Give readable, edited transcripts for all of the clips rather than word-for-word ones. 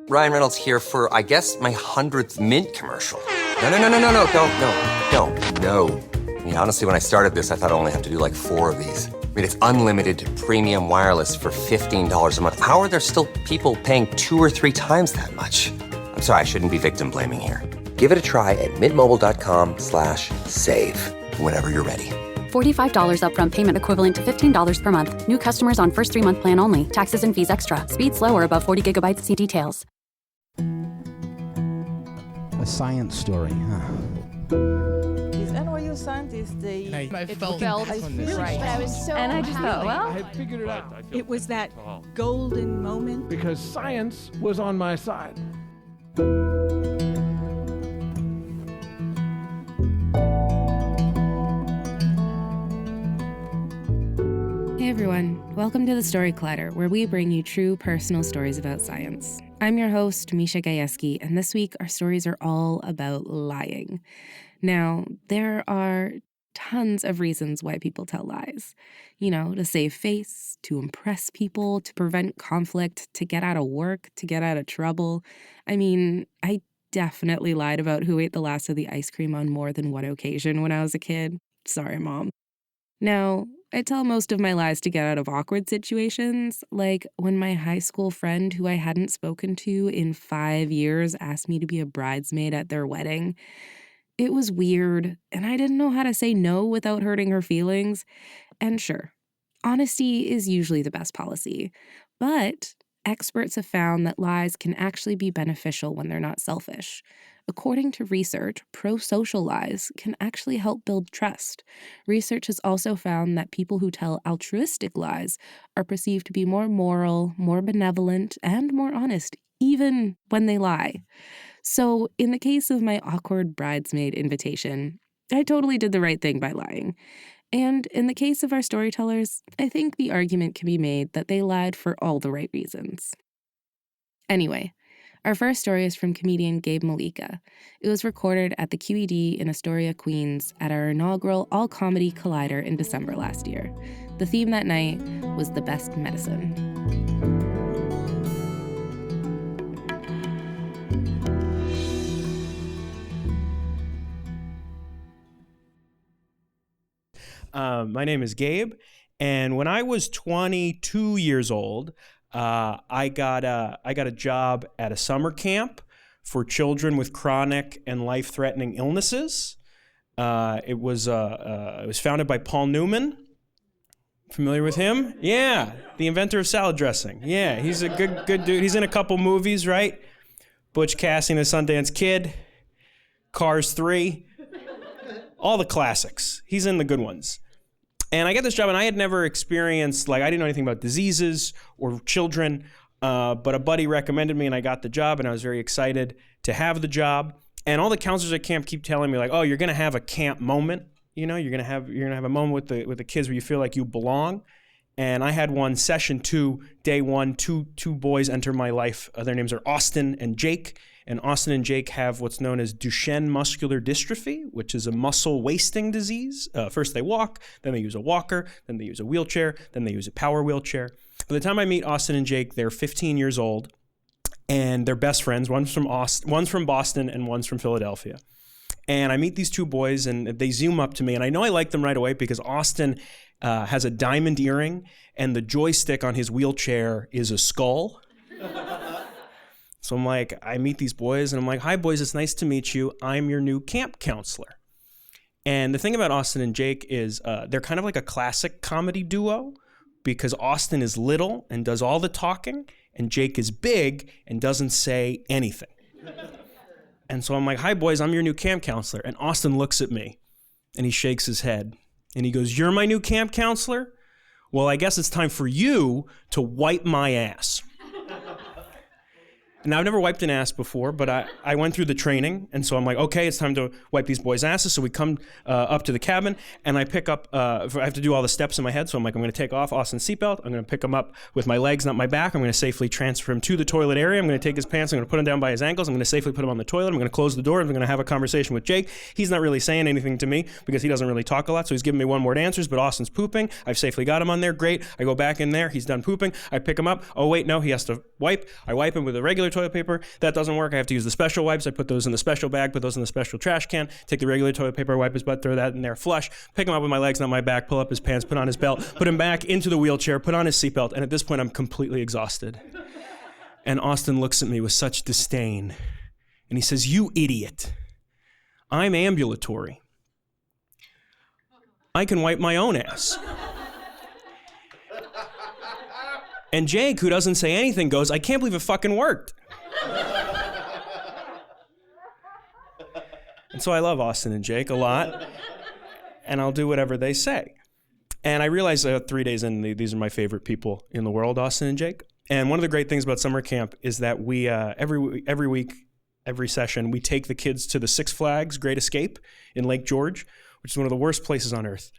Ryan Reynolds here for, I guess, my 100th Mint commercial. No, don't. I mean, honestly, when I started this, I thought I only have to do like 4 of these. I mean, it's unlimited premium wireless for $15 a month. How are there still people paying 2 or 3 times that much? I'm sorry, I shouldn't be victim blaming here. Give it a try at mintmobile.com/save. Whenever you're ready. $45 upfront payment equivalent to $15 per month. New customers on first 3-month plan only. Taxes and fees extra. Speed slower above 40 gigabytes. See details. A science story, huh? These NYU scientists, I felt right. I was so And I just thought, well, I had figured it out. it was that golden moment. Because science was on my side. Hey everyone, welcome to the Story Collider, where we bring you true personal stories about science. I'm your host, Misha Gajewski, and this week our stories are all about lying. Now, there are tons of reasons why people tell lies. You know, to save face, to impress people, to prevent conflict, to get out of work, to get out of trouble. I mean, I definitely lied about who ate the last of the ice cream on more than one occasion when I was a kid. Sorry, Mom. Now, I tell most of my lies to get out of awkward situations, like when my high school friend who I hadn't spoken to in 5 years asked me to be a bridesmaid at their wedding. It was weird, and I didn't know how to say no without hurting her feelings. And sure, honesty is usually the best policy, but experts have found that lies can actually be beneficial when they're not selfish. According to research, pro-social lies can actually help build trust. Research has also found that people who tell altruistic lies are perceived to be more moral, more benevolent, and more honest, even when they lie. So in the case of my awkward bridesmaid invitation, I totally did the right thing by lying. And in the case of our storytellers, I think the argument can be made that they lied for all the right reasons. Anyway, our first story is from comedian Gabe Mollica. It was recorded at the QED in Astoria, Queens, at our inaugural all-comedy Collider in December last year. The theme that night was the best medicine. My name is Gabe, and when I was 22 years old, I got a job at a summer camp for children with chronic and life-threatening illnesses. It was founded by Paul Newman. Familiar with him? Yeah, the inventor of salad dressing. Yeah, he's a good dude. He's in a couple movies, right? Butch Cassidy and the Sundance Kid, Cars 3, all the classics. He's in the good ones. And I got this job, and I had never experienced, I didn't know anything about diseases or children, but a buddy recommended me, and I got the job, and I was very excited to have the job. And all the counselors at camp keep telling me, oh, you're going to have a camp moment. You know, you're going to have a moment with the kids where you feel like you belong. And I had one, session 2, day 1, two boys enter my life. Their names are Austin and Jake. And Austin and Jake have what's known as Duchenne muscular dystrophy, which is a muscle wasting disease. First they walk, then they use a walker, then they use a wheelchair, then they use a power wheelchair. By the time I meet Austin and Jake, they're 15 years old, and they're best friends. One's from Boston, and one's from Philadelphia. And I meet these 2 boys, and they zoom up to me, and I know I like them right away because Austin has a diamond earring, and the joystick on his wheelchair is a skull. So I'm like, I meet these boys, and I'm like, hi, boys, it's nice to meet you. I'm your new camp counselor. And the thing about Austin and Jake is they're kind of like a classic comedy duo because Austin is little and does all the talking, and Jake is big and doesn't say anything. And so I'm like, hi, boys, I'm your new camp counselor. And Austin looks at me, and he shakes his head, and he goes, you're my new camp counselor? Well, I guess it's time for you to wipe my ass. Now, I've never wiped an ass before, but I went through the training, and so I'm like, okay, it's time to wipe these boys' asses. So we come up to the cabin, and I pick up, I have to do all the steps in my head, so I'm like, I'm going to take off Austin's seatbelt, I'm going to pick him up with my legs, not my back, I'm going to safely transfer him to the toilet area, I'm going to take his pants, I'm going to put him down by his ankles, I'm going to safely put him on the toilet, I'm going to close the door, I'm going to have a conversation with Jake. He's not really saying anything to me because he doesn't really talk a lot, so he's giving me one-word answers, but Austin's pooping, I've safely got him on there, great, I go back in there, he's done pooping, I pick him up, oh wait, no, he has to wipe, I wipe him with a regular toilet paper. That doesn't work. I have to use the special wipes. I put those in the special bag, put those in the special trash can, take the regular toilet paper, wipe his butt, throw that in there, flush, pick him up with my legs, not my back, pull up his pants, put on his belt, put him back into the wheelchair, put on his seatbelt. And at this point, I'm completely exhausted. And Austin looks at me with such disdain. And he says, "You idiot. I'm ambulatory. I can wipe my own ass." And Jake, who doesn't say anything, goes, "I can't believe it fucking worked." And so I love Austin and Jake a lot, and I'll do whatever they say. And I realize 3 days in, these are my favorite people in the world, Austin and Jake. And one of the great things about summer camp is that we, every week, every session, we take the kids to the Six Flags Great Escape in Lake George, which is one of the worst places on earth.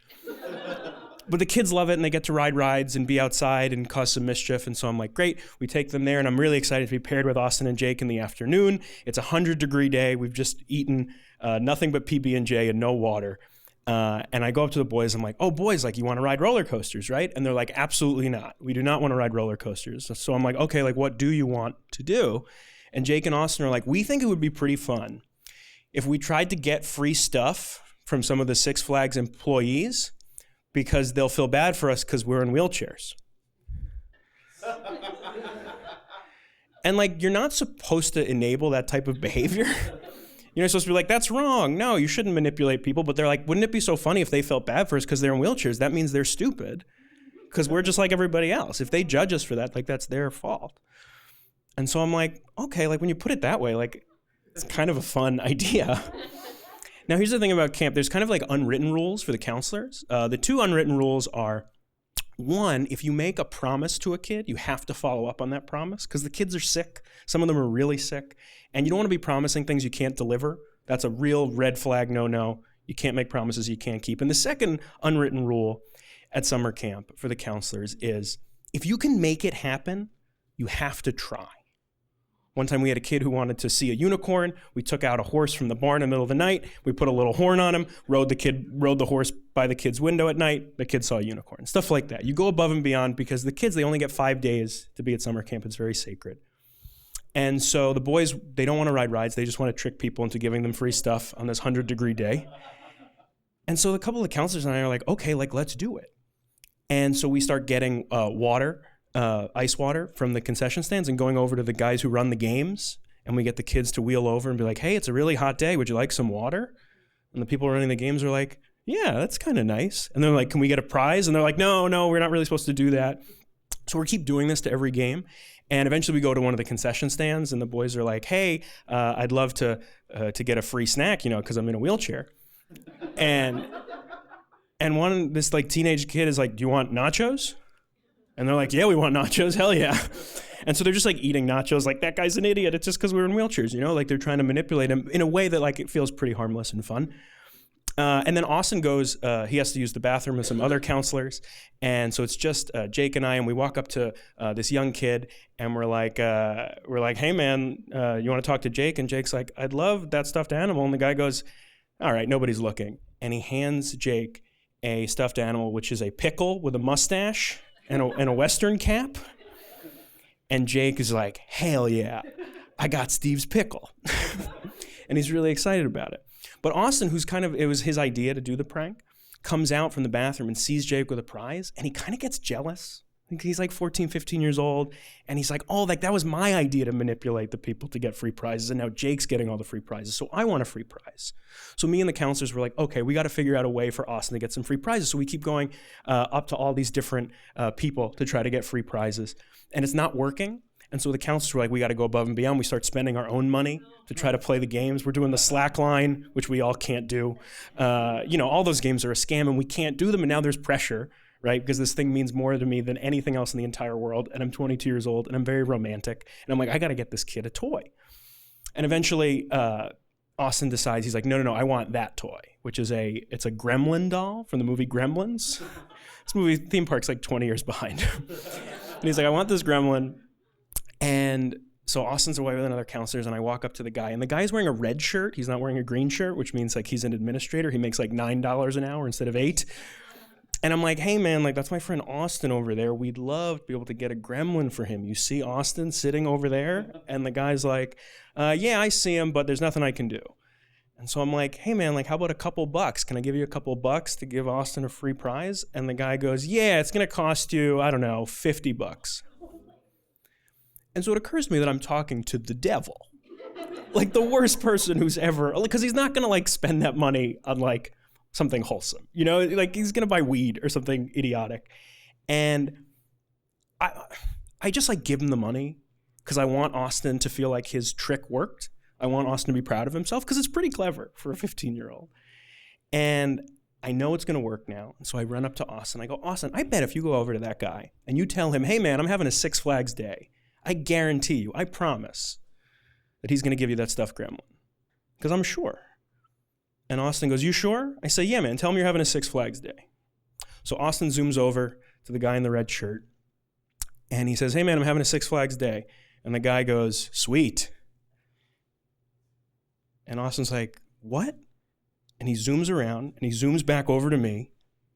But the kids love it, and they get to ride rides and be outside and cause some mischief. And so I'm like, great, we take them there, and I'm really excited to be paired with Austin and Jake in the afternoon. It's a 100-degree day. We've just eaten nothing but PB&J and no water. And I go up to the boys. I'm like, "Oh, boys, like, you want to ride roller coasters, right?" And they're like, "Absolutely not. We do not want to ride roller coasters." So I'm like, "Okay, like, what do you want to do?" And Jake and Austin are like, "We think it would be pretty fun if we tried to get free stuff from some of the Six Flags employees, because they'll feel bad for us because we're in wheelchairs." And like, you're not supposed to enable that type of behavior. You're not supposed to be like, "That's wrong. No, you shouldn't manipulate people." But they're like, "Wouldn't it be so funny if they felt bad for us because they're in wheelchairs? That means they're stupid because we're just like everybody else. If they judge us for that, like, that's their fault." And so I'm like, okay, like, when you put it that way, like, it's kind of a fun idea. Now, here's the thing about camp. There's kind of like unwritten rules for the counselors. The 2 unwritten rules are, 1, if you make a promise to a kid, you have to follow up on that promise, because the kids are sick. Some of them are really sick. And you don't want to be promising things you can't deliver. That's a real red flag, no. You can't make promises you can't keep. And the second unwritten rule at summer camp for the counselors is, if you can make it happen, you have to try. One time we had a kid who wanted to see a unicorn. We took out a horse from the barn in the middle of the night. We put a little horn on him, rode the horse by the kid's window at night. The kid saw a unicorn. Stuff like that. You go above and beyond, because the kids, they only get 5 days to be at summer camp. It's very sacred. And so the boys, they don't want to ride rides. They just want to trick people into giving them free stuff on this 100-degree day. And so a couple of counselors and I are like, okay, like, let's do it. And so we start getting water, ice water from the concession stands, and going over to the guys who run the games. And we get the kids to wheel over and be like, "Hey, it's a really hot day. Would you like some water?" And the people running the games are like, "Yeah, that's kind of nice." And they're like, "Can we get a prize?" And they're like, no, we're not really supposed to do that. So we keep doing this to every game. And eventually we go to one of the concession stands, and the boys are like, "Hey, I'd love to get a free snack, because I'm in a wheelchair." And this like teenage kid is like, "Do you want nachos?" And they're like, "Yeah, we want nachos. Hell yeah." And so they're just like eating nachos, like, "That guy's an idiot. It's just because we're in wheelchairs," like they're trying to manipulate him in a way that like it feels pretty harmless and fun. And then Austin goes, he has to use the bathroom with some other counselors. And so it's just Jake and I, and we walk up to this young kid, and we're like, "Hey man, you want to talk to Jake?" And Jake's like, "I'd love that stuffed animal." And the guy goes, "All right, nobody's looking." And he hands Jake a stuffed animal, which is a pickle with a mustache and a Western cap. And Jake is like, "Hell yeah, I got Steve's pickle." And he's really excited about it. But Austin, it was his idea to do the prank, comes out from the bathroom and sees Jake with a prize, and he kind of gets jealous. I think he's like 14, 15 years old, and he's like, "Oh, like, that was my idea to manipulate the people to get free prizes, and now Jake's getting all the free prizes, so I want a free prize." So me and the counselors were like, okay, we got to figure out a way for Austin to get some free prizes. So we keep going up to all these different people to try to get free prizes, and it's not working. And so the counselors were like, we got to go above and beyond. We start spending our own money to try to play the games. We're doing the slack line, which we all can't do. All those games are a scam, and we can't do them, and now there's pressure, right? Because this thing means more to me than anything else in the entire world, and I'm 22 years old, and I'm very romantic, and I'm like, I got to get this kid a toy. And eventually, Austin decides, he's like, no, I want that toy, which is it's a gremlin doll from the movie Gremlins. This movie theme park's like 20 years behind. And he's like, I want this gremlin. And so Austin's away with another counselors, and I walk up to the guy, and the guy's wearing a red shirt. He's not wearing a green shirt, which means like he's an administrator. He makes like $9 an hour instead of $8. And I'm like, hey man, like that's my friend Austin over there. We'd love to be able to get a gremlin for him. You see Austin sitting over there? And the guy's like, yeah, I see him, but there's nothing I can do. And so I'm like, hey man, like how about a couple bucks? Can I give you a couple bucks to give Austin a free prize? And the guy goes, yeah, it's gonna cost you, I don't know, $50. And so it occurs to me that I'm talking to the devil. Like the worst person who's ever, because he's not gonna like spend that money on like something wholesome, you know, like he's gonna buy weed or something idiotic. And I just like give him the money because I want Austin to feel like his trick worked. I want Austin to be proud of himself because it's pretty clever for a 15-year-old. And I know it's gonna work now. And so I run up to Austin. I go, Austin, I bet if you go over to that guy and you tell him, hey man, I'm having a Six Flags day, I guarantee you, I promise that he's gonna give you that stuffed gremlin. Because I'm sure. And Austin goes, you sure? I say, yeah man, tell him you're having a Six Flags day. So Austin zooms over to the guy in the red shirt and he says, hey man, I'm having a Six Flags day. And the guy goes, sweet. And Austin's like, what? And he zooms around and he zooms back over to me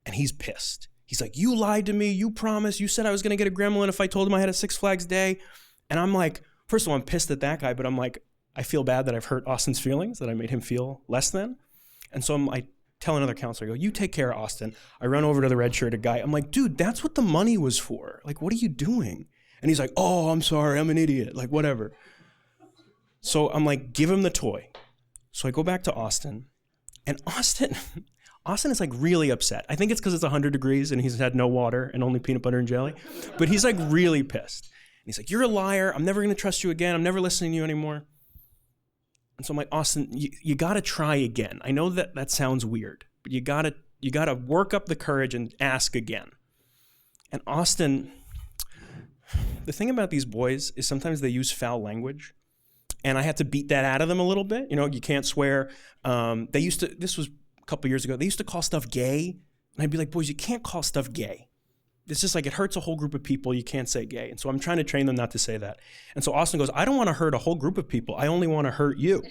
and he's pissed. He's like, you lied to me. You promised. You said I was going to get a gremlin if I told him I had a Six Flags day. And I'm like, first of all, I'm pissed at that guy, but I'm like, I feel bad that I've hurt Austin's feelings, that I made him feel less than. And so I tell another counselor, I go, you take care of Austin. I run over to the red shirted guy. I'm like, dude, that's what the money was for. Like, what are you doing? And he's like, oh, I'm sorry. I'm an idiot. Like, whatever. So I'm like, give him the toy. So I go back to Austin, and Austin is like really upset. I think it's because it's 100 degrees and he's had no water and only peanut butter and jelly, but he's like really pissed. And he's like, you're a liar. I'm never going to trust you again. I'm never listening to you anymore. And so I'm like, Austin, you got to try again. I know that sounds weird, but you got to work up the courage and ask again. And Austin, the thing about these boys is sometimes they use foul language. And I had to beat that out of them a little bit. You know, you can't swear. This was a couple years ago, they used to call stuff gay. And I'd be like, boys, you can't call stuff gay. It's just like, it hurts a whole group of people. You can't say gay. And so I'm trying to train them not to say that. And so Austin goes, I don't want to hurt a whole group of people. I only want to hurt you.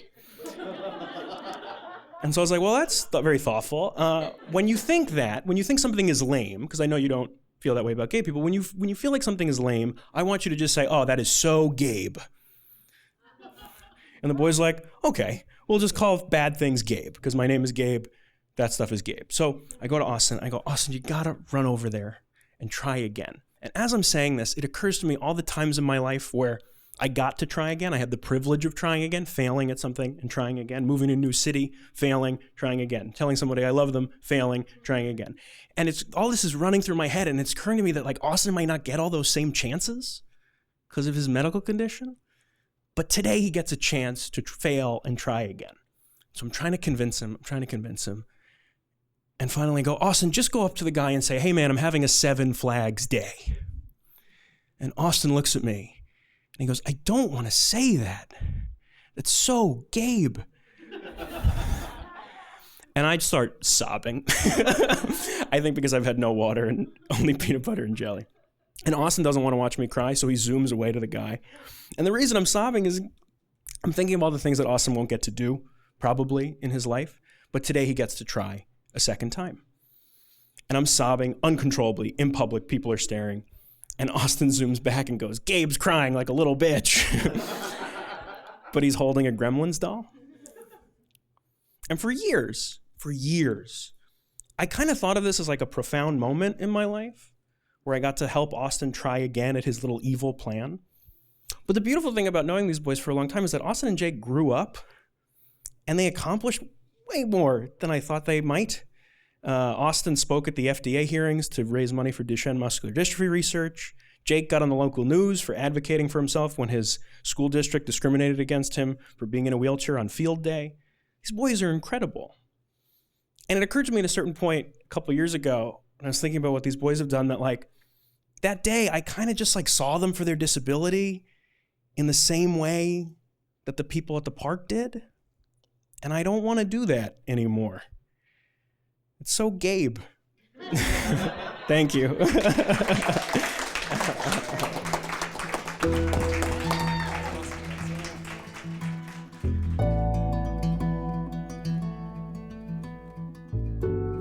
And so I was like, well, that's very thoughtful. When you think something is lame, because I know you don't feel that way about gay people, when you feel like something is lame, I want you to just say, oh, that is so Gabe. And the boy's like, okay, we'll just call bad things Gabe, because my name is Gabe. That stuff is Gabe. So I go to Austin. I go, Austin, you got to run over there and try again. And as I'm saying this, it occurs to me all the times in my life where I got to try again. I had the privilege of trying again, failing at something and trying again, moving to a new city, failing, trying again, telling somebody I love them, failing, trying again. And it's all this is running through my head, and it's occurring to me that like Austin might not get all those same chances because of his medical condition. But today he gets a chance to fail and try again. So I'm trying to convince him. And finally I go, Austin, just go up to the guy and say, hey man, I'm having a 7 Flags day. And Austin looks at me and he goes, I don't want to say that. That's so Gabe. And I'd start sobbing. I think because I've had no water and only peanut butter and jelly. And Austin doesn't want to watch me cry, so he zooms away to the guy. And the reason I'm sobbing is I'm thinking of all the things that Austin won't get to do, probably, in his life. But today he gets to try a second time. And I'm sobbing uncontrollably in public. People are staring. And Austin zooms back and goes, Gabe's crying like a little bitch. But he's holding a Gremlins doll. And for years, I kind of thought of this as like a profound moment in my life, where I got to help Austin try again at his little evil plan. But the beautiful thing about knowing these boys for a long time is that Austin and Jake grew up and they accomplished way more than I thought they might. Austin spoke at the FDA hearings to raise money for Duchenne muscular dystrophy research. Jake got on the local news for advocating for himself when his school district discriminated against him for being in a wheelchair on field day. These boys are incredible. And it occurred to me at a certain point a couple years ago, when I was thinking about what these boys have done, that like that day I kind of just like saw them for their disability in the same way that the people at the park did. And I don't want to do that anymore. It's so Gabe. Thank you.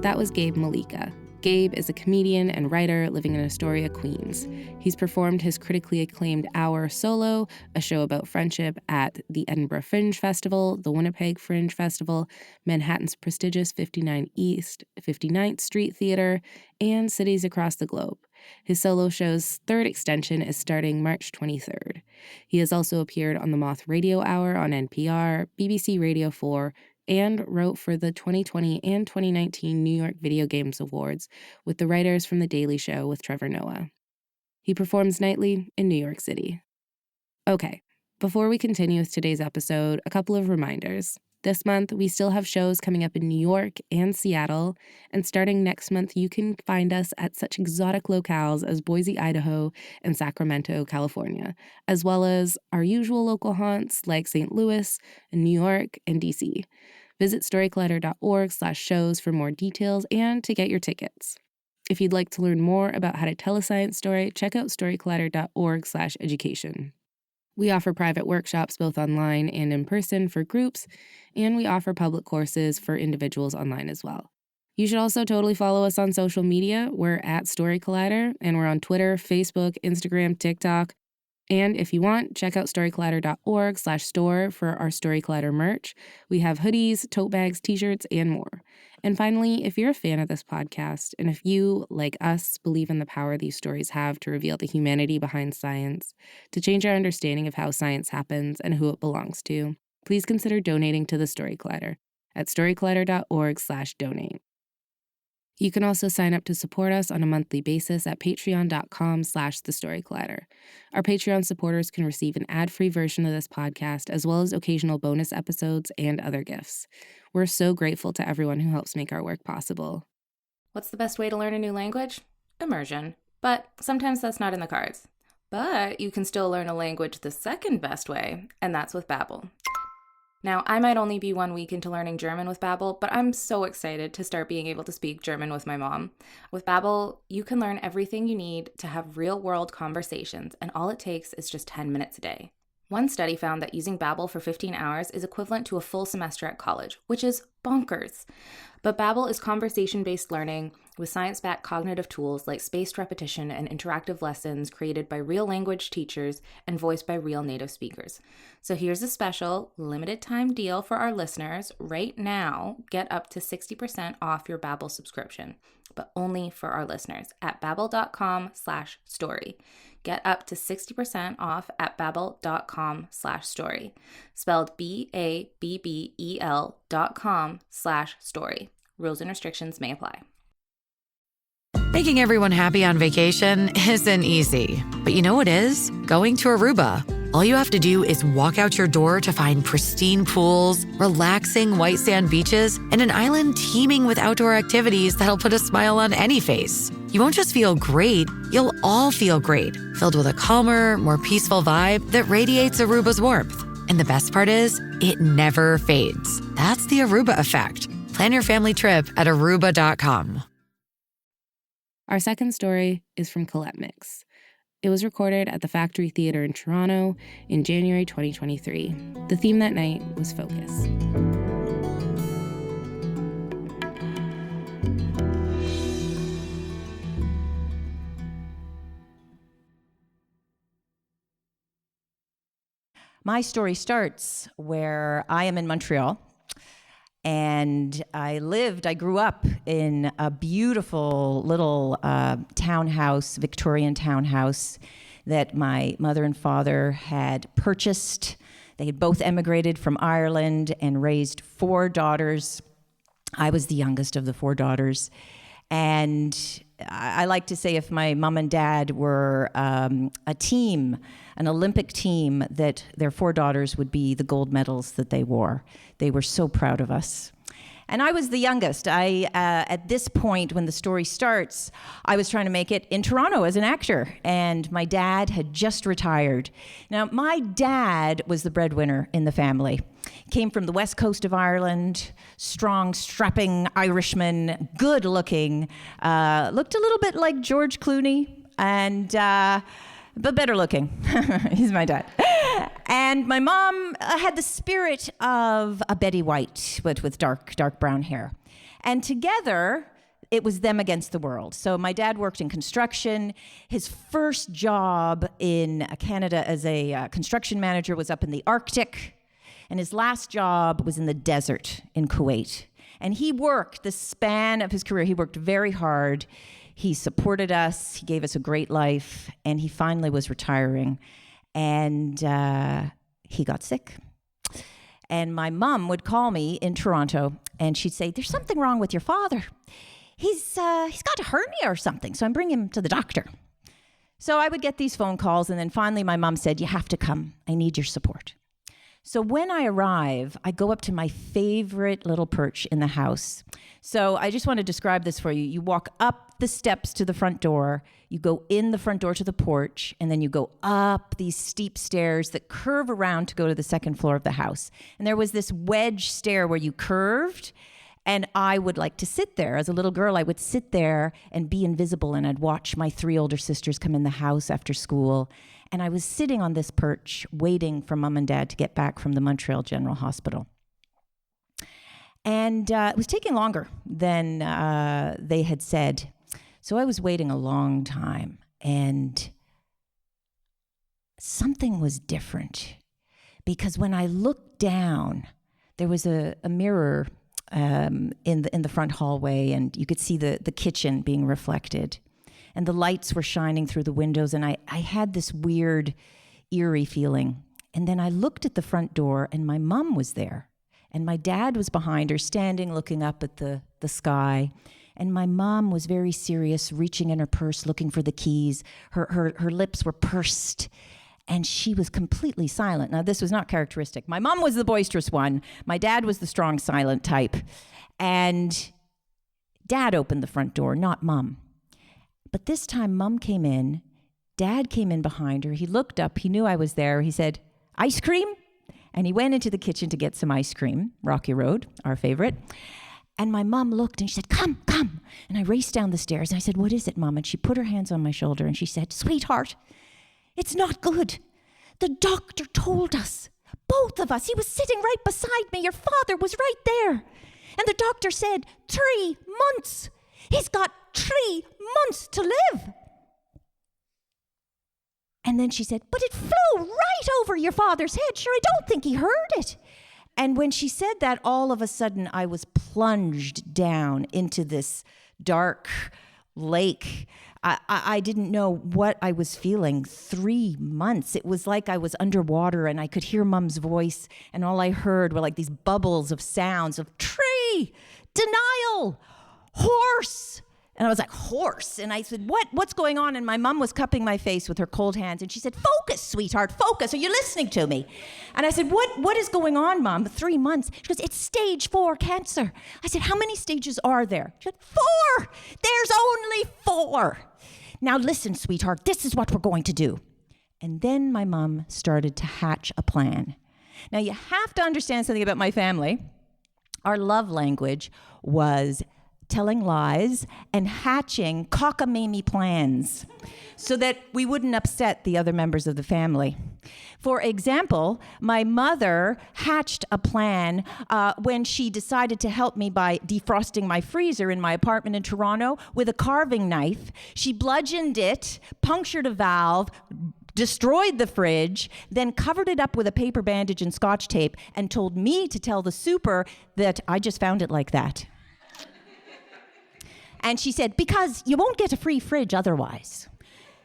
That was Gabe Mollica. Gabe is a comedian and writer living in Astoria, Queens. He's performed his critically acclaimed Hour solo, a show about friendship, at the Edinburgh Fringe Festival, the Winnipeg Fringe Festival, Manhattan's prestigious 59 East, 59th Street Theater, and cities across the globe. His solo show's third extension is starting March 23rd. He has also appeared on the Moth Radio Hour on NPR, BBC Radio 4, and wrote for the 2020 and 2019 New York Video Games Awards with the writers from The Daily Show with Trevor Noah. He performs nightly in New York City. Okay, before we continue with today's episode, a couple of reminders. This month, we still have shows coming up in New York and Seattle, and starting next month, you can find us at such exotic locales as Boise, Idaho, and Sacramento, California, as well as our usual local haunts like St. Louis, and New York, and DC. Visit storycollider.org/shows for more details and to get your tickets. If you'd like to learn more about how to tell a science story, check out storycollider.org/education. We offer private workshops both online and in person for groups, and we offer public courses for individuals online as well. You should also totally follow us on social media. We're at Story Collider, and we're on Twitter, Facebook, Instagram, TikTok. And if you want, check out storycollider.org/store for our Story Collider merch. We have hoodies, tote bags, t-shirts, and more. And finally, if you're a fan of this podcast, and if you, like us, believe in the power these stories have to reveal the humanity behind science, to change our understanding of how science happens and who it belongs to, please consider donating to the Story Collider at storycollider.org/donate. You can also sign up to support us on a monthly basis at patreon.com/thestorycollider. Our Patreon supporters can receive an ad-free version of this podcast, as well as occasional bonus episodes and other gifts. We're so grateful to everyone who helps make our work possible. What's the best way to learn a new language? Immersion. But sometimes that's not in the cards. But you can still learn a language the second best way, and that's with Babbel. Now, I might only be 1 week into learning German with Babbel, but I'm so excited to start being able to speak German with my mom. With Babbel, you can learn everything you need to have real-world conversations, and all it takes is just 10 minutes a day. One study found that using Babbel for 15 hours is equivalent to a full semester at college, which is bonkers. But Babbel is conversation-based learning with science-backed cognitive tools like spaced repetition and interactive lessons created by real language teachers and voiced by real native speakers. So here's a special limited-time deal for our listeners. Right now, get up to 60% off your Babbel subscription, but only for our listeners at babbel.com/story. Get up to 60% off at babbel.com/story. Spelled BABBEL.com/story. Rules and restrictions may apply. Making everyone happy on vacation isn't easy. But you know what is? Going to Aruba. All you have to do is walk out your door to find pristine pools, relaxing white sand beaches, and an island teeming with outdoor activities that'll put a smile on any face. You won't just feel great, you'll all feel great, filled with a calmer, more peaceful vibe that radiates Aruba's warmth. And the best part is, it never fades. That's the Aruba effect. Plan your family trip at aruba.com. Our second story is from Collette Mix. It was recorded at the Factory Theatre in Toronto in January 2023. The theme that night was focus. My story starts where I am in Montreal, and I grew up in a beautiful little townhouse, Victorian townhouse, that my mother and father had purchased. They had both emigrated from Ireland and raised 4 daughters. I was the youngest of the 4 daughters. And I like to say if my mom and dad were a team, an Olympic team, that their 4 daughters would be the gold medals that they wore. They were so proud of us. And I was the youngest. At this point, when the story starts, I was trying to make it in Toronto as an actor, and my dad had just retired. Now, my dad was the breadwinner in the family. Came from the west coast of Ireland, strong, strapping Irishman, good looking, looked a little bit like George Clooney, and but better looking. He's my dad. And my mom had the spirit of a Betty White, but with dark brown hair. And together, it was them against the world. So my dad worked in construction. His first job in Canada as a construction manager was up in the Arctic. And his last job was in the desert in Kuwait. And he worked the span of his career. He worked very hard. He supported us. He gave us a great life. And he finally was retiring. And he got sick. And my mom would call me in Toronto, and she'd say, there's something wrong with your father. He's got a hernia or something, so I'm bringing him to the doctor. So I would get these phone calls, and then finally my mom said, you have to come. I need your support. So when I arrive, I go up to my favorite little perch in the house. So I just want to describe this for you. You walk up the steps to the front door, you go in the front door to the porch, and then you go up these steep stairs that curve around to go to the second floor of the house. And there was this wedge stair where you curved, and I would like to sit there. As a little girl, I would sit there and be invisible, and I'd watch my 3 older sisters come in the house after school. And I was sitting on this perch waiting for Mom and Dad to get back from the Montreal General Hospital. And it was taking longer than they had said. So I was waiting a long time, and something was different. Because when I looked down, there was a mirror in the front hallway, and you could see the kitchen being reflected. And the lights were shining through the windows, and I had this weird, eerie feeling. And then I looked at the front door, and my mom was there. And my dad was behind her, standing, looking up at the sky. And my mom was very serious, reaching in her purse, looking for the keys. Her lips were pursed, and she was completely silent. Now, this was not characteristic. My mom was the boisterous one. My dad was the strong, silent type. And Dad opened the front door, not Mom. But this time, Mom came in. Dad came in behind her. He looked up. He knew I was there. He said, ice cream? And he went into the kitchen to get some ice cream, Rocky Road, our favorite. And my mom looked and she said, come, come. And I raced down the stairs and I said, what is it, Mom? And she put her hands on my shoulder and she said, sweetheart, it's not good. The doctor told us, both of us, he was sitting right beside me. Your father was right there. And the doctor said, 3 months. He's got 3 months to live. And then she said, but it flew right over your father's head. Sure, I don't think he heard it. And when she said that, all of a sudden, I was plunged down into this dark lake. I didn't know what I was feeling. 3 months. It was like I was underwater, and I could hear Mom's voice, and all I heard were like these bubbles of sounds of tree, denial, horse. And I was like, horse? And I said, what's going on? And my mom was cupping my face with her cold hands. And she said, focus, sweetheart, focus. Are you listening to me? And I said, what is going on, Mom? 3 months. She goes, it's stage 4 cancer. I said, how many stages are there? She said, 4. There's only 4. Now listen, sweetheart, this is what we're going to do. And then my mom started to hatch a plan. Now you have to understand something about my family. Our love language was telling lies and hatching cockamamie plans so that we wouldn't upset the other members of the family. For example, my mother hatched a plan when she decided to help me by defrosting my freezer in my apartment in Toronto with a carving knife. She bludgeoned it, punctured a valve, destroyed the fridge, then covered it up with a paper bandage and Scotch tape and told me to tell the super that I just found it like that. And she said, because you won't get a free fridge otherwise.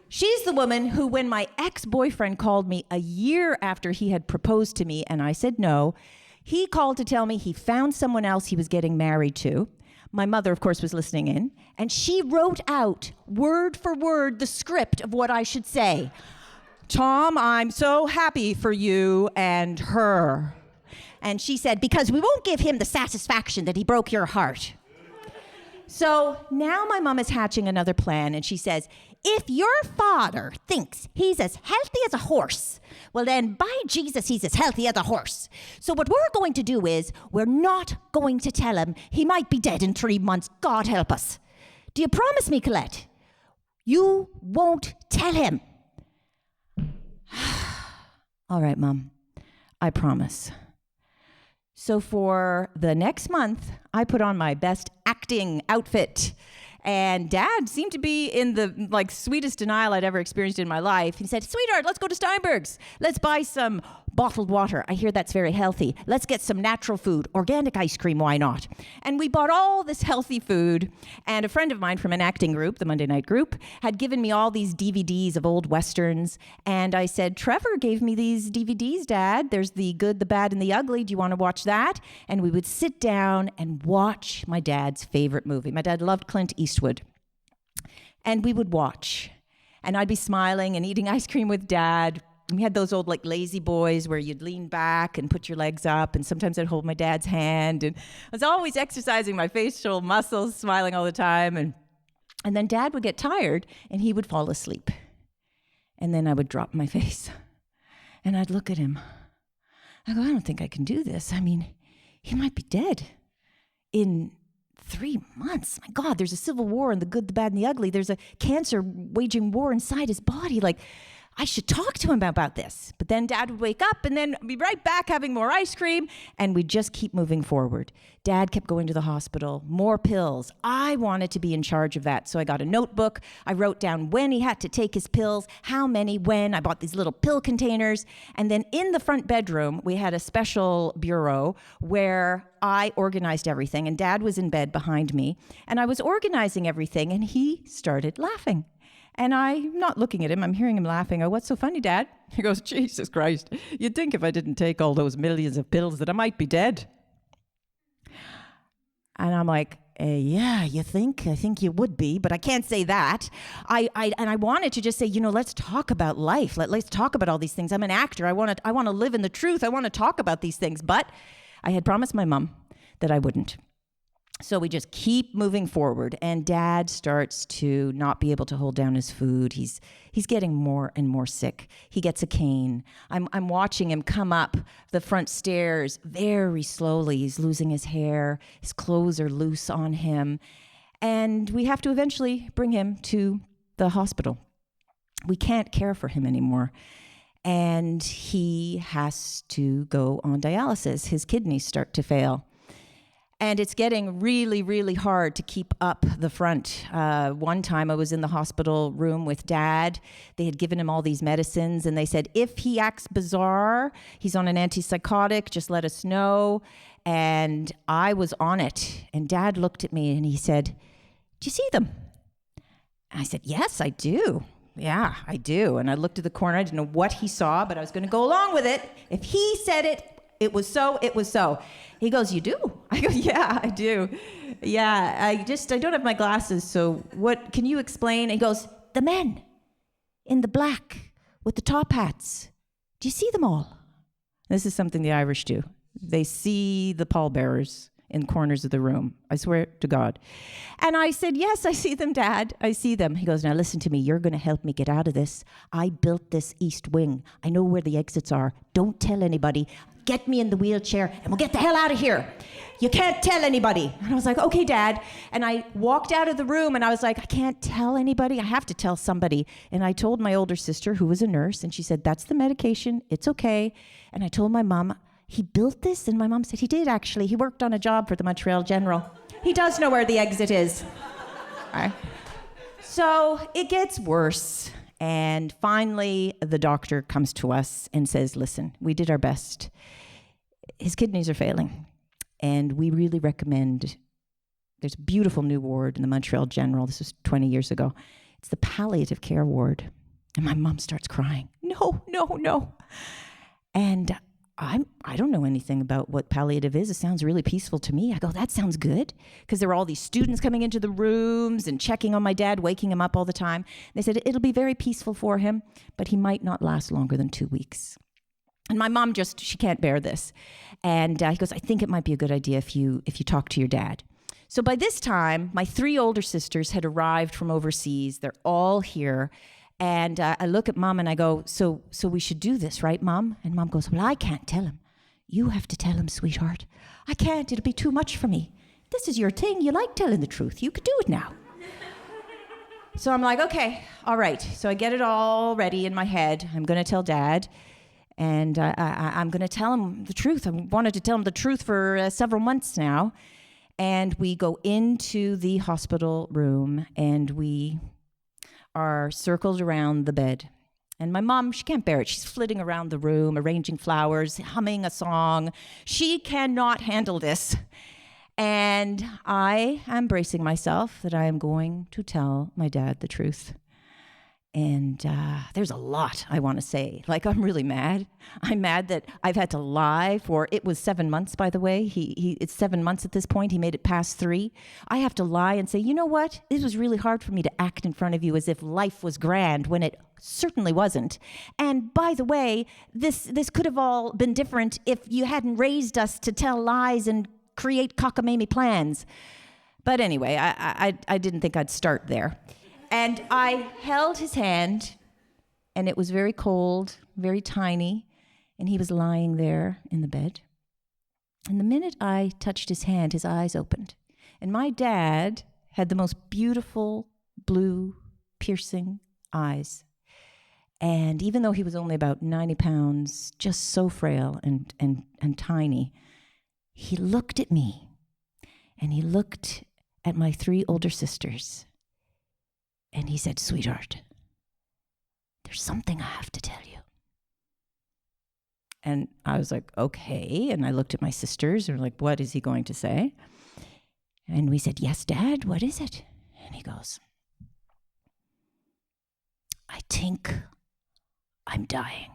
She's the woman who, when my ex-boyfriend called me a year after he had proposed to me and I said no, he called to tell me he found someone else he was getting married to. My mother, of course, was listening in. And she wrote out, word for word, the script of what I should say. Tom, I'm so happy for you and her. And she said, because we won't give him the satisfaction that he broke your heart. So now my mom is hatching another plan, and she says, if your father thinks he's as healthy as a horse, well then, by Jesus, he's as healthy as a horse. So what we're going to do is, we're not going to tell him he might be dead in 3 months. God help us. Do you promise me, Collette? You won't tell him. All right, Mom, I promise. So for the next month, I put on my best acting outfit. And Dad seemed to be in the sweetest denial I'd ever experienced in my life. He said, "Sweetheart, let's go to Steinberg's. Let's buy some bottled water. I hear that's very healthy. Let's get some natural food, organic ice cream, why not?" And we bought all this healthy food. And a friend of mine from an acting group, the Monday night group, had given me all these DVDs of old Westerns. And I said, "Trevor gave me these DVDs, Dad. There's the good, the bad, and the ugly. Do you want to watch that?" And we would sit down and watch my dad's favorite movie. My dad loved Clint Eastwood. And we would watch. And I'd be smiling and eating ice cream with Dad. We had those old lazy boys where you'd lean back and put your legs up, and sometimes I'd hold my dad's hand, and I was always exercising my facial muscles, smiling all the time, and then Dad would get tired and he would fall asleep. And then I would drop my face and I'd look at him. I go, "I don't think I can do this. I mean, he might be dead in 3 months. My God, there's a civil war and the good, the bad, and the ugly. There's a cancer waging war inside his body. I should talk to him about this." But then Dad would wake up and then be right back having more ice cream, and we'd just keep moving forward. Dad kept going to the hospital, more pills. I wanted to be in charge of that, so I got a notebook. I wrote down when he had to take his pills, how many, when. I bought these little pill containers. And then in the front bedroom, we had a special bureau where I organized everything, and Dad was in bed behind me, and I was organizing everything, and he started laughing. And I'm not looking at him, I'm hearing him laughing. "Oh, what's so funny, Dad?" He goes, "Jesus Christ, you'd think if I didn't take all those millions of pills that I might be dead." And I'm like, "Yeah, you think? I think you would be, but I can't say that." I wanted to just say, let's talk about life. Let's talk about all these things. I'm an actor. I want to live in the truth. I want to talk about these things. But I had promised my mom that I wouldn't. So we just keep moving forward, and Dad starts to not be able to hold down his food. He's getting more and more sick. He gets a cane. I'm watching him come up the front stairs very slowly. He's losing his hair. His clothes are loose on him. And we have to eventually bring him to the hospital. We can't care for him anymore. And he has to go on dialysis. His kidneys start to fail. And it's getting really, really hard to keep up the front. One time I was in the hospital room with Dad. They had given him all these medicines, and they said, if he acts bizarre, he's on an antipsychotic, just let us know. And I was on it. And Dad looked at me and he said, "Do you see them?" And I said, "Yes, I do. Yeah, I do." And I looked at the corner. I didn't know what he saw, but I was going to go along with it. If he said it, it was so, it was so. He goes, "You do?" I go, "Yeah, I do. Yeah, I don't have my glasses, so what, can you explain?" He goes, "The men in the black with the top hats. Do you see them all?" This is something the Irish do. They see the pallbearers in corners of the room. I swear to God. And I said, "Yes, I see them, Dad. I see them." He goes, "Now listen to me. You're going to help me get out of this. I built this east wing. I know where the exits are. Don't tell anybody. Get me in the wheelchair and we'll get the hell out of here. You can't tell anybody." And I was like, "Okay, Dad." And I walked out of the room and I was like, I can't tell anybody. I have to tell somebody. And I told my older sister, who was a nurse, and she said, "That's the medication. It's okay." And I told my mom, "He built this?" And my mom said, "He did, actually. He worked on a job for the Montreal General. He does know where the exit is." All right. So it gets worse. And finally, the doctor comes to us and says, "Listen, we did our best. His kidneys are failing. And we really recommend," there's a beautiful new ward in the Montreal General. This was 20 years ago. It's the palliative care ward. And my mom starts crying. "No, no, no." And I don't know anything about what palliative is. It sounds really peaceful to me. I go, "That sounds good." Because there were all these students coming into the rooms and checking on my dad, waking him up all the time. They said, "It'll be very peaceful for him, but he might not last longer than 2 weeks." And my mom she can't bear this. And he goes, "I think it might be a good idea if you talk to your dad." So by this time, my 3 older sisters had arrived from overseas. They're all here. And I look at Mom and I go, so we should do this, right, Mom? And Mom goes, "Well, I can't tell him. You have to tell him, sweetheart. I can't. It'll be too much for me. This is your thing. You like telling the truth. You could do it now." So I'm like, okay, all right. So I get it all ready in my head. I'm going to tell Dad. And I'm going to tell him the truth. I wanted to tell him the truth for several months now. And we go into the hospital room, and we are circled around the bed. And my mom, she can't bear it. She's flitting around the room, arranging flowers, humming a song. She cannot handle this. And I am bracing myself that I am going to tell my dad the truth. And there's a lot I want to say. Like, I'm really mad. I'm mad that I've had to lie for, it was 7 months, by the way. It's 7 months at this point. He made it past 3. I have to lie and say, you know what? It was really hard for me to act in front of you as if life was grand when it certainly wasn't. And by the way, this could have all been different if you hadn't raised us to tell lies and create cockamamie plans. But anyway, I didn't think I'd start there. And I held his hand, and it was very cold, very tiny, and he was lying there in the bed. And the minute I touched his hand, his eyes opened. And my dad had the most beautiful, blue, piercing eyes. And even though he was only about 90 pounds, just so frail and tiny, he looked at me, and he looked at my 3 older sisters. And he said, sweetheart, there's something I have to tell you. And I was like, okay. And I looked at my sisters and were like, what is he going to say? And we said, yes, Dad, what is it? And he goes, I think I'm dying.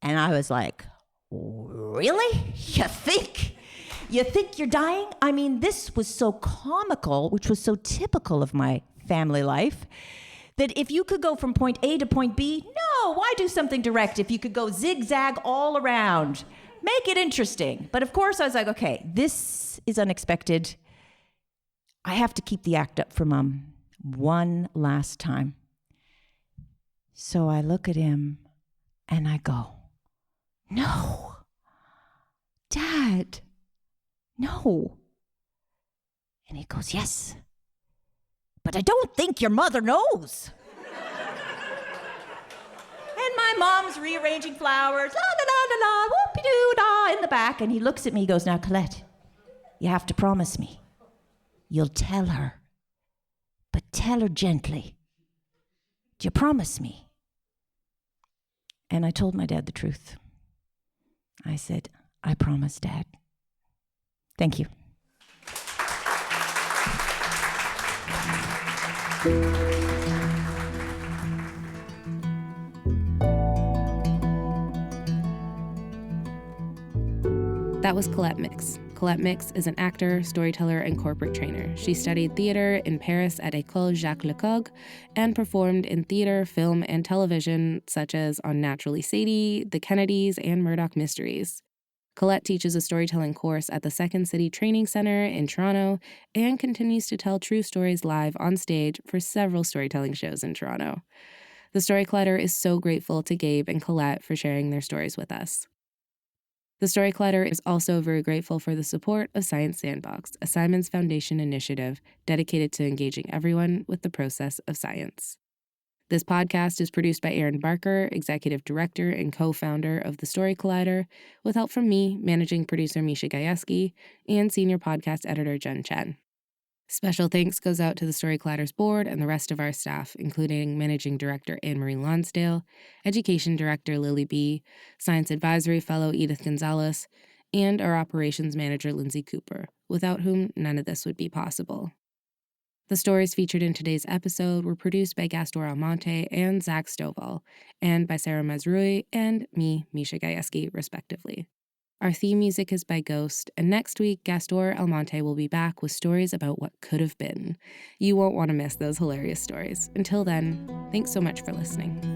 And I was like, really? You think? You think you're dying? I mean, this was so comical, which was so typical of my family life, that if you could go from point A to point B, no, why do something direct if you could go zigzag all around? Make it interesting. But of course, I was like, okay, this is unexpected. I have to keep the act up for Mom one last time. So I look at him and I go, no, Dad. No. And he goes, yes, but I don't think your mother knows. And my mom's rearranging flowers, la la la la la, whoopie-doo-da, in the back. And he looks at me, he goes, now, Collette, you have to promise me. You'll tell her, but tell her gently. Do you promise me? And I told my dad the truth. I said, I promise, Dad. Thank you. That was Collette Mix. Collette Mix is an actor, storyteller, and corporate trainer. She studied theater in Paris at École Jacques Lecoq and performed in theater, film, and television, such as on Naturally Sadie, The Kennedys, and Murdoch Mysteries. Collette teaches a storytelling course at the Second City Training Center in Toronto and continues to tell true stories live on stage for several storytelling shows in Toronto. The Story Collider is so grateful to Gabe and Collette for sharing their stories with us. The Story Collider is also very grateful for the support of Science Sandbox, a Simons Foundation initiative dedicated to engaging everyone with the process of science. This podcast is produced by Aaron Barker, executive director and co-founder of The Story Collider, with help from me, managing producer Misha Gajewski, and senior podcast editor Jen Chen. Special thanks goes out to the Story Collider's board and the rest of our staff, including managing director Anne-Marie Lonsdale, education director Lily B., science advisory fellow Edith Gonzalez, and our operations manager Lindsay Cooper, without whom none of this would be possible. The stories featured in today's episode were produced by Gastor Almonte and Zach Stovall, and by Sarah Mazrui and me, Misha Gajewski, respectively. Our theme music is by Ghost, and next week, Gastor Almonte will be back with stories about what could have been. You won't want to miss those hilarious stories. Until then, thanks so much for listening.